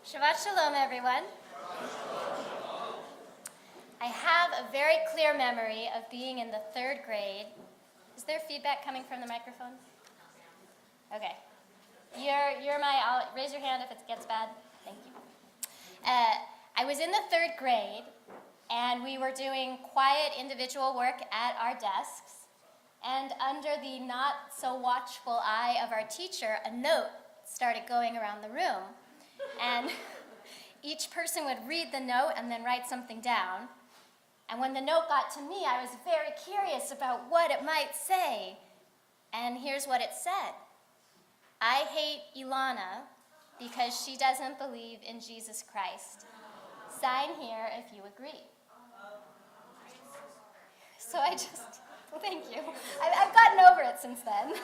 Shabbat Shalom, everyone. I have a very clear memory of being in the 3rd grade. Is there feedback coming from the microphone? Okay. I'll raise your hand if it gets bad. Thank you. I was in the 3rd grade, and we were doing quiet individual work at our desks, and under the not-so-watchful eye of our teacher, a note started going around the room. And each person would read the note and then write something down. And when the note got to me, I was very curious about what it might say. And here's what it said. I hate Ilana because she doesn't believe in Jesus Christ. Sign here if you agree. So thank you. I've gotten over it since then.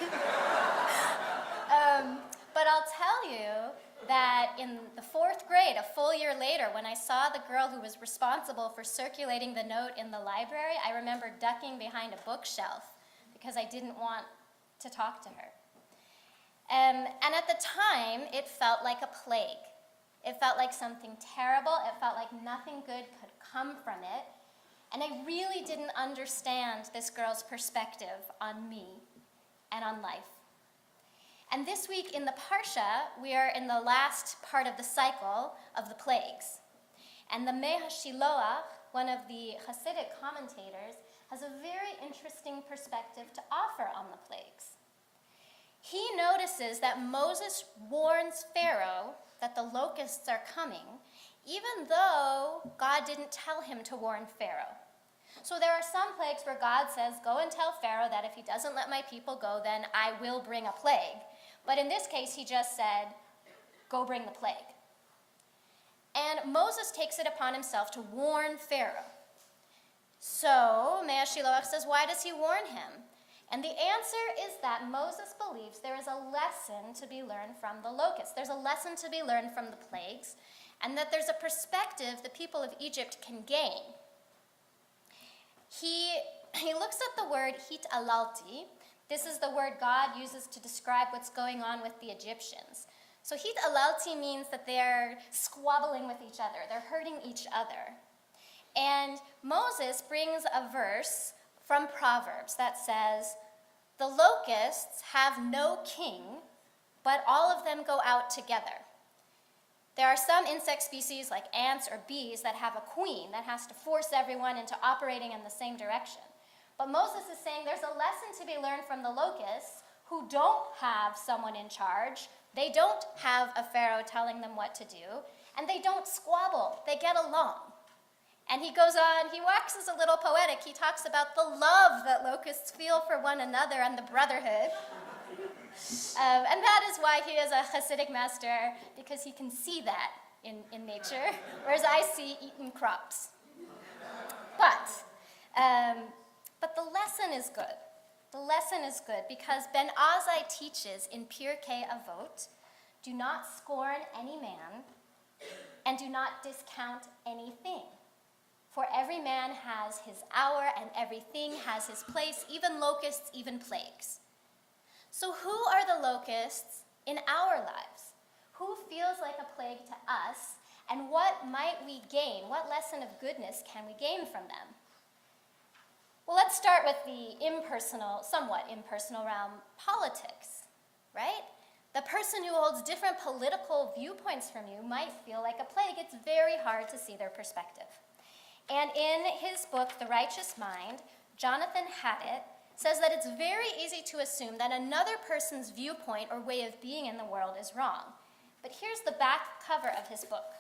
But I'll tell you that in the 4th grade, a full year later, when I saw the girl who was responsible for circulating the note in the library, I remember ducking behind a bookshelf because I didn't want to talk to her. And at the time, it felt like a plague. It felt like something terrible. It felt like nothing good could come from it. And I really didn't understand this girl's perspective on me and on life. And this week in the Parsha, we are in the last part of the cycle of the plagues. And the Meh HaShiloach, one of the Hasidic commentators, has a very interesting perspective to offer on the plagues. He notices that Moses warns Pharaoh that the locusts are coming, even though God didn't tell him to warn Pharaoh. So there are some plagues where God says, go and tell Pharaoh that if he doesn't let my people go, then I will bring a plague. But in this case, he just said, go bring the plague. And Moses takes it upon himself to warn Pharaoh. So Meh HaShiloach says, why does he warn him? And the answer is that Moses believes there is a lesson to be learned from the locusts. There's a lesson to be learned from the plagues, and that there's a perspective the people of Egypt can gain. He looks at the word hitalalti. This is the word God uses to describe what's going on with the Egyptians. So hitalalti means that they're squabbling with each other. They're hurting each other. And Moses brings a verse from Proverbs that says, the locusts have no king, but all of them go out together. There are some insect species like ants or bees that have a queen that has to force everyone into operating in the same direction. But Moses is saying there's a lesson to be learned from the locusts who don't have someone in charge. They don't have a pharaoh telling them what to do, and they don't squabble. They get along. And he goes on, he waxes a little poetic. He talks about the love that locusts feel for one another and the brotherhood. And that is why he is a Hasidic master, because he can see that in nature, whereas I see eaten crops. But the lesson is good. The lesson is good because Ben Azai teaches in Pirkei Avot, do not scorn any man and do not discount anything. For every man has his hour and everything has his place, even locusts, even plagues. So who are the locusts in our lives? Who feels like a plague to us? And what might we gain? What lesson of goodness can we gain from them? Well, let's start with the somewhat impersonal realm, politics, right? The person who holds different political viewpoints from you might feel like a plague. It's very hard to see their perspective. And in his book, The Righteous Mind, Jonathan Haddett says that it's very easy to assume that another person's viewpoint or way of being in the world is wrong. But here's the back cover of his book.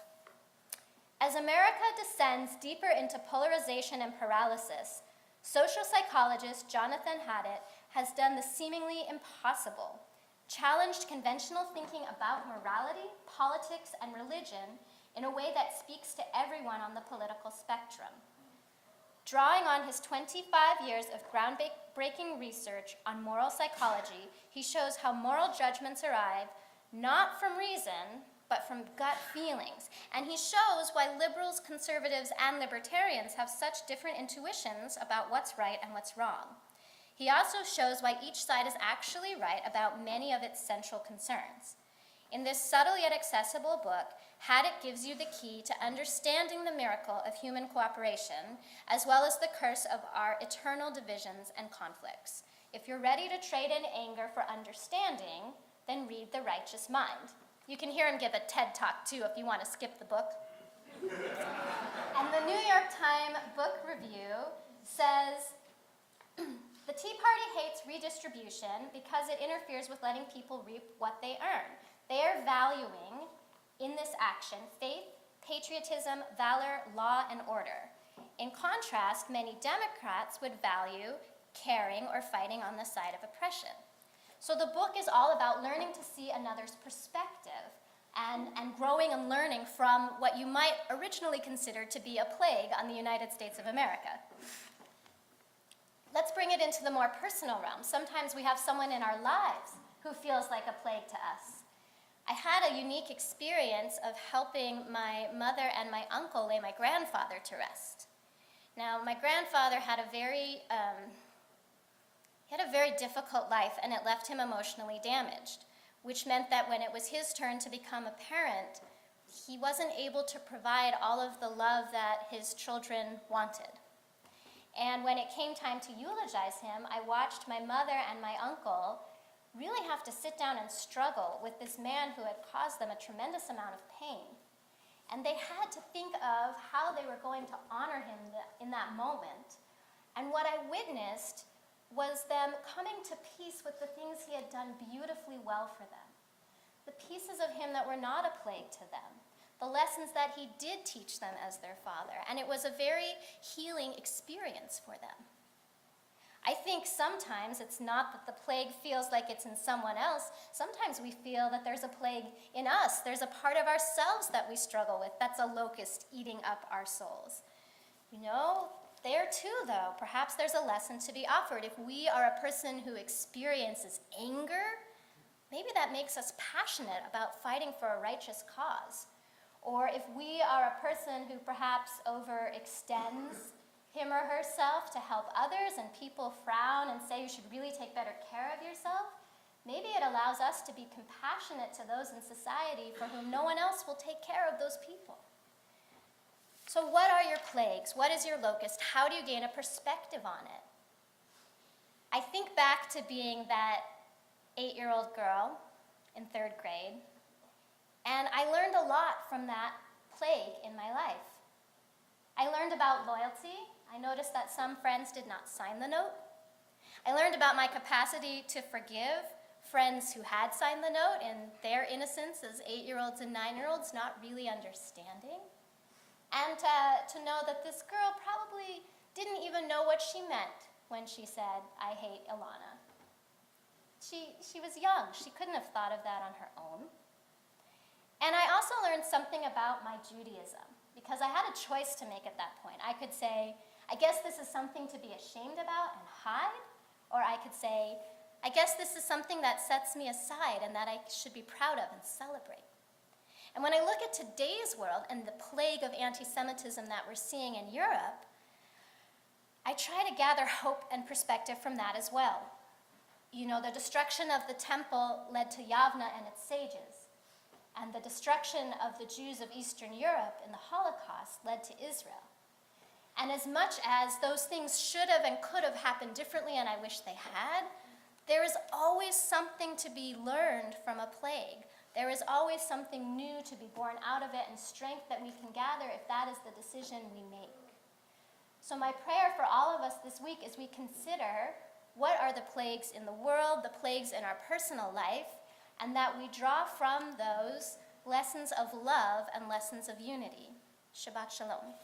As America descends deeper into polarization and paralysis, social psychologist Jonathan Haddett has done the seemingly impossible, challenged conventional thinking about morality, politics, and religion in a way that speaks to everyone on the political spectrum. Drawing on his 25 years of groundbreaking research on moral psychology, he shows how moral judgments arrive not from reason, but from gut feelings. And he shows why liberals, conservatives, and libertarians have such different intuitions about what's right and what's wrong. He also shows why each side is actually right about many of its central concerns. In this subtle yet accessible book, Haddock gives you the key to understanding the miracle of human cooperation, as well as the curse of our eternal divisions and conflicts. If you're ready to trade in anger for understanding, then read The Righteous Mind. You can hear him give a TED Talk, too, if you want to skip the book. And the New York Times Book Review says, the Tea Party hates redistribution because it interferes with letting people reap what they earn. They are valuing, in this action, faith, patriotism, valor, law, and order. In contrast, many Democrats would value caring or fighting on the side of oppression. So the book is all about learning to see another's perspective and growing and learning from what you might originally consider to be a plague on the United States of America. Let's bring it into the more personal realm. Sometimes we have someone in our lives who feels like a plague to us. I had a unique experience of helping my mother and my uncle lay my grandfather to rest. Now, my grandfather had a very difficult life, and it left him emotionally damaged, which meant that when it was his turn to become a parent, he wasn't able to provide all of the love that his children wanted. And when it came time to eulogize him, I watched my mother and my uncle really have to sit down and struggle with this man who had caused them a tremendous amount of pain. And they had to think of how they were going to honor him in that moment. And what I witnessed was them coming to peace with the things he had done beautifully well for them. The pieces of him that were not a plague to them. The lessons that he did teach them as their father. And it was a very healing experience for them. I think sometimes it's not that the plague feels like it's in someone else. Sometimes we feel that there's a plague in us. There's a part of ourselves that we struggle with. That's a locust eating up our souls. You know, there too, though, perhaps there's a lesson to be offered. If we are a person who experiences anger, maybe that makes us passionate about fighting for a righteous cause. Or if we are a person who perhaps overextends him or herself to help others and people frown and say you should really take better care of yourself, maybe it allows us to be compassionate to those in society for whom no one else will take care of those people. So what are your plagues? What is your locust? How do you gain a perspective on it? I think back to being that 8-year-old girl in 3rd grade, and I learned a lot from that plague in my life. I learned about loyalty. I noticed that some friends did not sign the note. I learned about my capacity to forgive friends who had signed the note and their innocence as 8-year-olds and 9-year-olds not really understanding. And to know that this girl probably didn't even know what she meant when she said, "I hate Ilana." She was young. She couldn't have thought of that on her own. And I also learned something about my Judaism, because I had a choice to make at that point. I could say, I guess this is something to be ashamed about and hide, or I could say, I guess this is something that sets me aside and that I should be proud of and celebrate. And when I look at today's world and the plague of anti-Semitism that we're seeing in Europe, I try to gather hope and perspective from that as well. You know, the destruction of the temple led to Yavna and its sages. And the destruction of the Jews of Eastern Europe in the Holocaust led to Israel. And as much as those things should have and could have happened differently, and I wish they had, there is always something to be learned from a plague. There is always something new to be born out of it and strength that we can gather if that is the decision we make. So my prayer for all of us this week is we consider what are the plagues in the world, the plagues in our personal life, and that we draw from those lessons of love and lessons of unity. Shabbat Shalom.